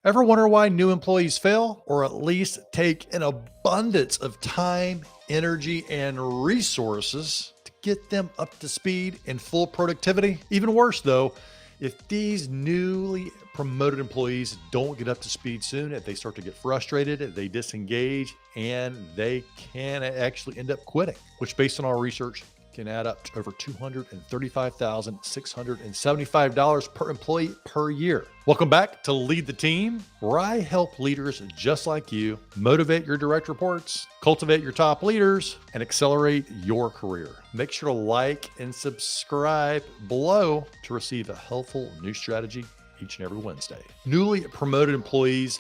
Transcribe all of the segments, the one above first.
Ever wonder why new employees fail, or at least take an abundance of time, energy, and resources to get them up to speed and full productivity? Even worse, though, if these newly promoted employees don't get up to speed soon, if they start to get frustrated, they disengage, and they can actually end up quitting, which, based on our research, can add up to over $235,675 per employee per year. Welcome back to Lead the Team, where I help leaders just like you motivate your direct reports, cultivate your top leaders, and accelerate your career. Make sure to like and subscribe below to receive a helpful new strategy each and every Wednesday. Newly promoted employees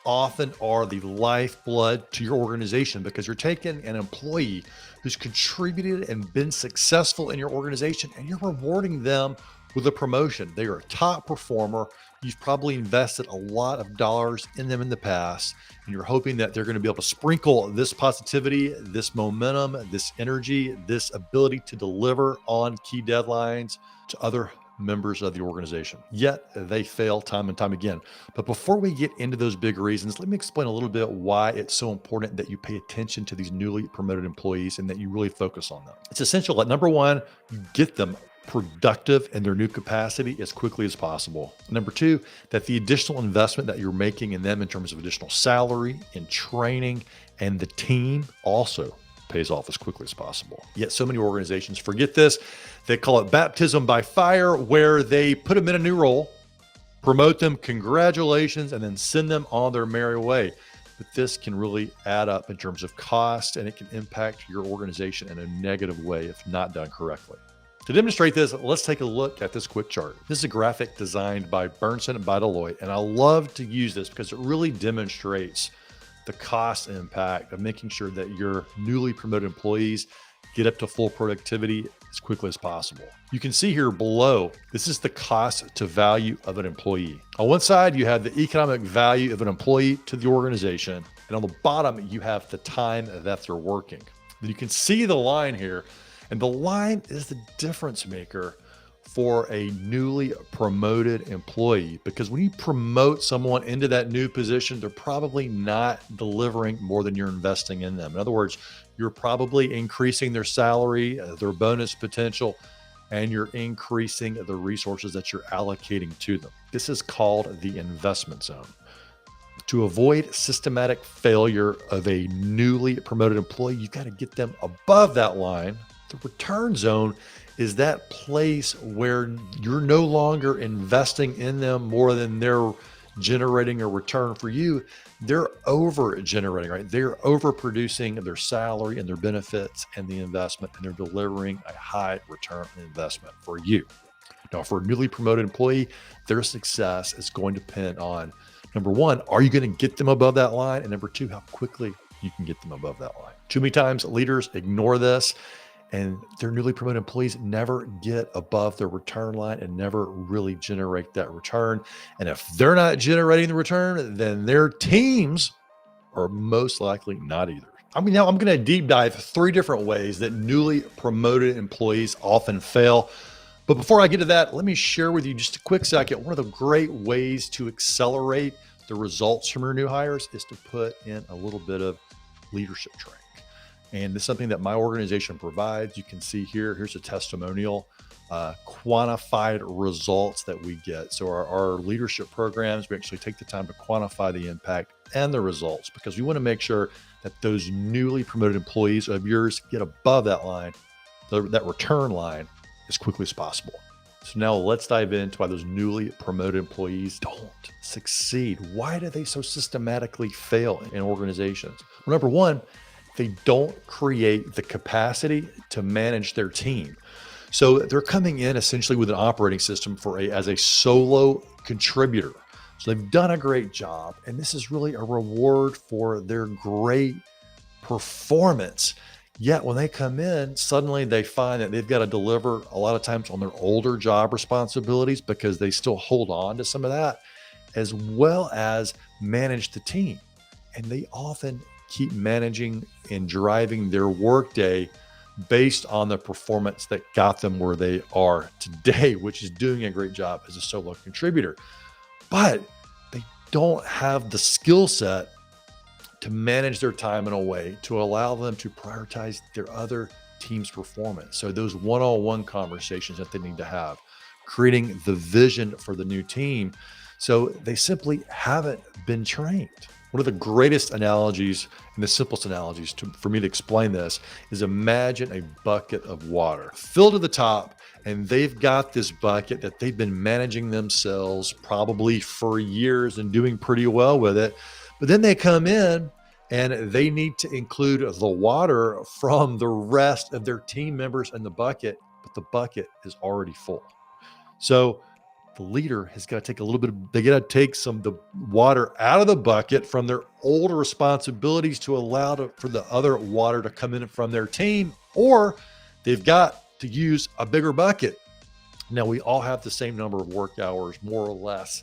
often are the lifeblood to your organization because you're taking an employee who's contributed and been successful in your organization and you're rewarding them with a promotion. They are a top performer. You've probably invested a lot of dollars in them in the past, and you're hoping that they're going to be able to sprinkle this positivity, this momentum, this energy, this ability to deliver on key deadlines to other members of the organization. Yet they fail time and time again. But before we get into those big reasons, let me explain a little bit why it's so important that you pay attention to these newly promoted employees and that you really focus on them. It's essential that number one, you get them productive in their new capacity as quickly as possible. Number two, that the additional investment that you're making in them in terms of additional salary and training and the team also pays off as quickly as possible. Yet so many organizations forget this. They call it baptism by fire, where they put them in a new role, promote them, congratulations, and then send them on their merry way. But this can really add up in terms of cost, and it can impact your organization in a negative way if not done correctly. To demonstrate this, let's take a look at this quick chart. This is a graphic designed by Bernson and by Deloitte, and I love to use this because it really demonstrates the cost impact of making sure that your newly promoted employees get up to full productivity as quickly as possible. You can see here below, this is the cost to value of an employee. On one side, you have the economic value of an employee to the organization, and on the bottom, you have the time that they're working. You can see the line here, and the line is the difference maker for a newly promoted employee, because when you promote someone into that new position, they're probably not delivering more than you're investing in them. In other words, you're probably increasing their salary, their bonus potential, and you're increasing the resources that you're allocating to them. This is called the investment zone. To avoid systematic failure of a newly promoted employee, you've got to get them above that line. The return zone is that place where you're no longer investing in them more than they're generating a return for you. They're over generating, right? They're overproducing their salary and their benefits and the investment, and they're delivering a high return on investment for you. Now, for a newly promoted employee, their success is going to depend on, number one, are you going to get them above that line? And number two, how quickly you can get them above that line. Too many times leaders ignore this, and their newly promoted employees never get above their return line and never really generate that return. And if they're not generating the return, then their teams are most likely not either. Now I'm going to deep dive 3 different ways that newly promoted employees often fail. But before I get to that, let me share with you just a quick second. One of the great ways to accelerate the results from your new hires is to put in a little bit of leadership training. And it's something that my organization provides. You can see here, here's a testimonial, quantified results that we get. So our leadership programs, we actually take the time to quantify the impact and the results, because we want to make sure that those newly promoted employees of yours get above that line, that return line, as quickly as possible. So now let's dive into why those newly promoted employees don't succeed. Why do they so systematically fail in organizations? Well, number one, they don't create the capacity to manage their team. So they're coming in essentially with an operating system as a solo contributor. So they've done a great job, and this is really a reward for their great performance. Yet when they come in, suddenly they find that they've got to deliver a lot of times on their older job responsibilities, because they still hold on to some of that, as well as manage the team. And they often keep managing and driving their workday based on the performance that got them where they are today, which is doing a great job as a solo contributor. But they don't have the skill set to manage their time in a way to allow them to prioritize their other team's performance. So those one-on-one conversations that they need to have, creating the vision for the new team. So they simply haven't been trained. One of the greatest analogies and the simplest analogies for me to explain this is, imagine a bucket of water filled to the top, and they've got this bucket that they've been managing themselves probably for years and doing pretty well with it. But then they come in and they need to include the water from the rest of their team members in the bucket, but the bucket is already full. So the leader has got to take a little bit they got to take some of the water out of the bucket from their older responsibilities to allow for the other water to come in from their team, or they've got to use a bigger bucket. Now, we all have the same number of work hours, more or less,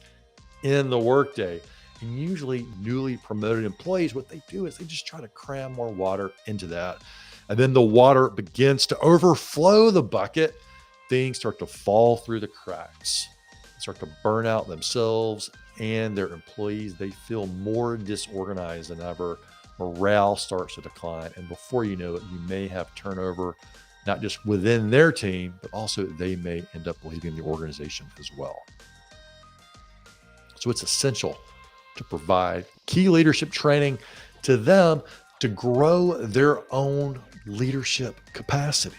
in the workday. And usually newly promoted employees, what they do is they just try to cram more water into that. And then the water begins to overflow the bucket. Things start to fall through the cracks, start to burn out themselves and their employees. They feel more disorganized than ever. Morale starts to decline. And before you know it, you may have turnover, not just within their team, but also they may end up leaving the organization as well. So it's essential to provide key leadership training to them to grow their own leadership capacity.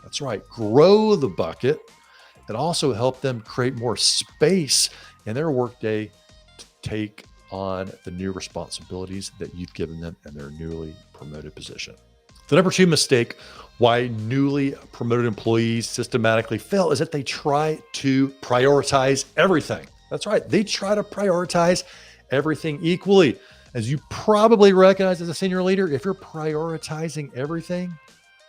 That's right, grow the bucket, and also help them create more space in their workday to take on the new responsibilities that you've given them in their newly promoted position. The number two mistake why newly promoted employees systematically fail is that they try to prioritize everything. That's right, they try to prioritize everything equally. As you probably recognize as a senior leader, if you're prioritizing everything,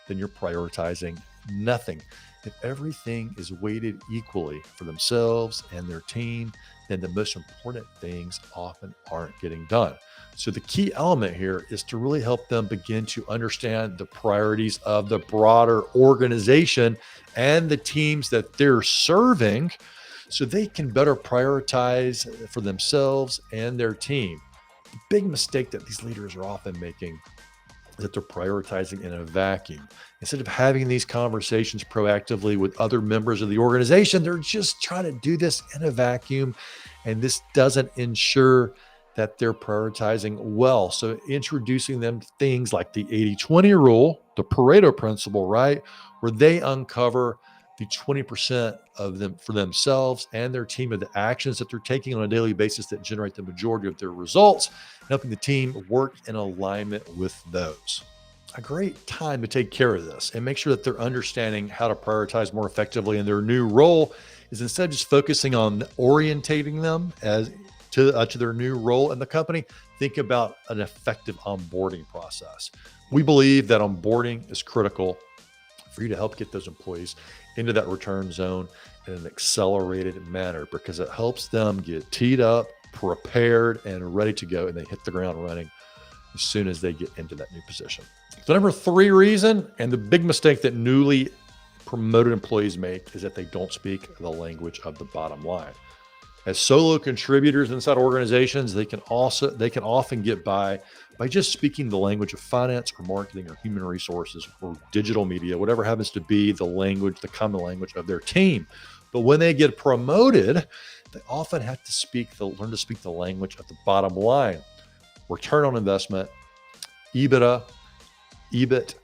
then you're prioritizing nothing. If everything is weighted equally for themselves and their team, then the most important things often aren't getting done. So the key element here is to really help them begin to understand the priorities of the broader organization and the teams that they're serving, so they can better prioritize for themselves and their team. The big mistake that these leaders are often making is that they're prioritizing in a vacuum. Instead of having these conversations proactively with other members of the organization, they're just trying to do this in a vacuum. And this doesn't ensure that they're prioritizing well. So introducing them to things like the 80-20 rule, the Pareto principle, right? Where they uncover the 20% of them for themselves and their team of the actions that they're taking on a daily basis that generate the majority of their results, and helping the team work in alignment with those. A great time to take care of this and make sure that they're understanding how to prioritize more effectively in their new role is, instead of just focusing on orientating them as to their new role in the company, think about an effective onboarding process. We believe that onboarding is critical for you to help get those employees into that return zone in an accelerated manner, because it helps them get teed up, prepared, and ready to go, and they hit the ground running as soon as they get into that new position. The number three reason, and the big mistake that newly promoted employees make, is that they don't speak the language of the bottom line. As solo contributors inside organizations, they can often get by just speaking the language of finance or marketing or human resources or digital media, whatever happens to be the language, the common language of their team. But when they get promoted, they often have to learn to speak the language of the bottom line: return on investment, EBITDA, EBIT,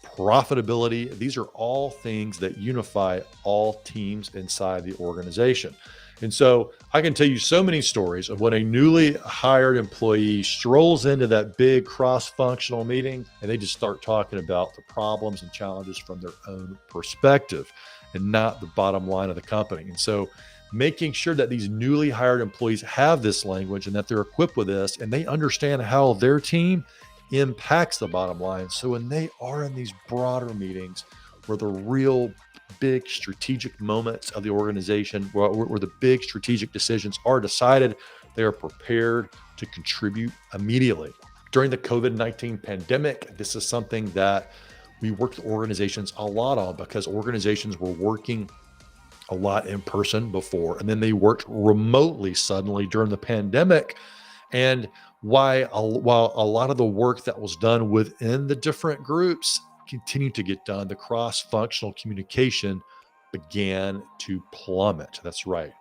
profitability. These are all things that unify all teams inside the organization. And so I can tell you so many stories of when a newly hired employee strolls into that big cross-functional meeting and they just start talking about the problems and challenges from their own perspective and not the bottom line of the company. And so making sure that these newly hired employees have this language and that they're equipped with this and they understand how their team impacts the bottom line. So when they are in these broader meetings where the real big strategic moments of the organization, where the big strategic decisions are decided, they are prepared to contribute immediately. During the COVID-19 pandemic, this is something that we worked with organizations a lot on, because organizations were working a lot in person before, and then they worked remotely suddenly during the pandemic. And while a lot of the work that was done within the different groups continued to get done, the cross-functional communication began to plummet. That's right.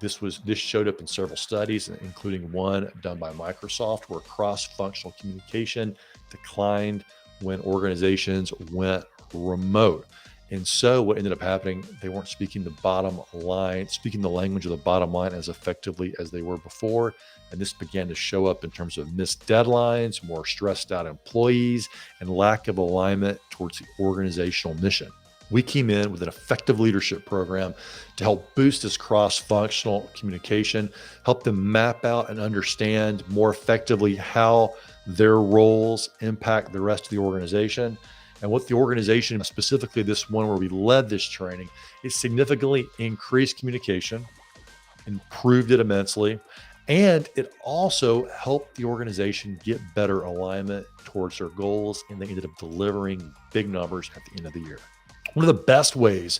This showed up in several studies, including one done by Microsoft, where cross-functional communication declined when organizations went remote. And so what ended up happening, they weren't speaking the bottom line, speaking the language of the bottom line as effectively as they were before. And this began to show up in terms of missed deadlines, more stressed out employees, and lack of alignment towards the organizational mission. We came in with an effective leadership program to help boost this cross-functional communication, help them map out and understand more effectively how their roles impact the rest of the organization. And what the organization, specifically this one where we led this training, it significantly increased communication, improved it immensely, and it also helped the organization get better alignment towards their goals, and they ended up delivering big numbers at the end of the year. One of the best ways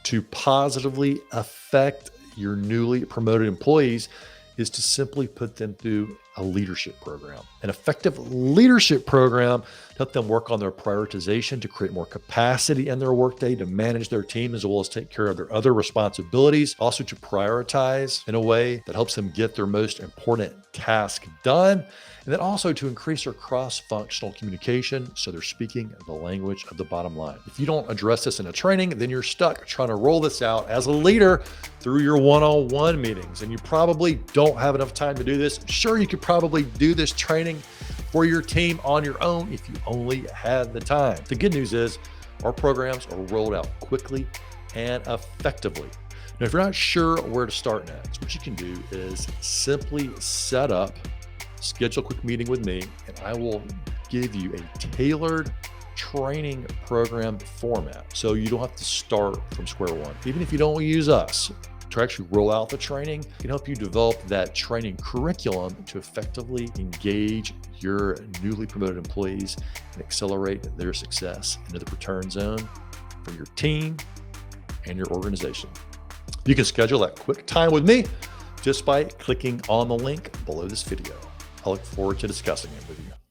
to positively affect your newly promoted employees is to simply put them through a leadership program, an effective leadership program to help them work on their prioritization, to create more capacity in their workday, to manage their team, as well as take care of their other responsibilities, also to prioritize in a way that helps them get their most important task done, and then also to increase their cross-functional communication so they're speaking the language of the bottom line. If you don't address this in a training, then you're stuck trying to roll this out as a leader through your one-on-one meetings, and you probably don't have enough time to do this. Sure, you could probably do this training for your team on your own if you only had the time. The good news is our programs are rolled out quickly and effectively. Now, if you're not sure where to start next, what you can do is simply schedule a quick meeting with me, and I will give you a tailored training program format. So you don't have to start from square one. Even if you don't use us to actually roll out the training, it can help you develop that training curriculum to effectively engage your newly promoted employees and accelerate their success into the return zone for your team and your organization. You can schedule that quick time with me just by clicking on the link below this video. I look forward to discussing it with you.